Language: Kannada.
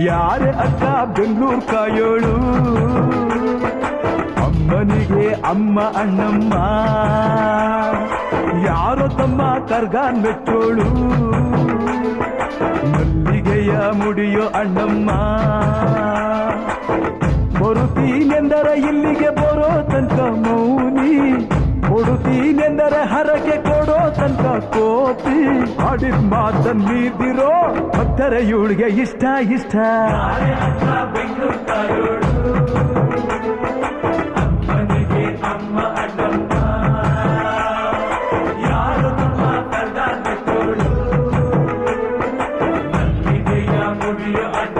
ಯಾರೇ ಅಕ್ಕ ಬೆಂಗಳೂರು ಕಾಯೋಳು ಅಮ್ಮನಿಗೆ ಅಮ್ಮ ಅಣ್ಣಮ್ಮ ಯಾರೋ ತಮ್ಮ ಕರ್ಗಾನ್ ಮೆಚ್ಚೋಳು ಮಲ್ಲಿಗೆಯ ಮುಡಿಯೋ ಅಣ್ಣಮ್ಮ ಬರುತ್ತೀನೆಂದರೆ ಇಲ್ಲಿಗೆ ಬರೋ ತನಕ ಮೌನಿ ಕೊಡುತ್ತೀನೆಂದರೆ ಹರಕೆ ಕೊಡೋ ತನಕ ಕೋತಿ ಆಡಿದ ಮಾತನ್ ಮೀದಿರೋ ಭಕ್ತರ ಇವಳಿಗೆ ಇಷ್ಟ ಇಷ್ಟ ಅಮ್ಮನಿಗೆ ಅಮ್ಮ ಅಣ್ಣಮ್ಮ ಯಾರು ತಮ್ಮ ಕರ್ಗಾನ್ ಮೆಚ್ಚೋಳು ಮಲ್ಲಿಗೆಯ ಮುಡಿಯೋ ಅಣ್ಣ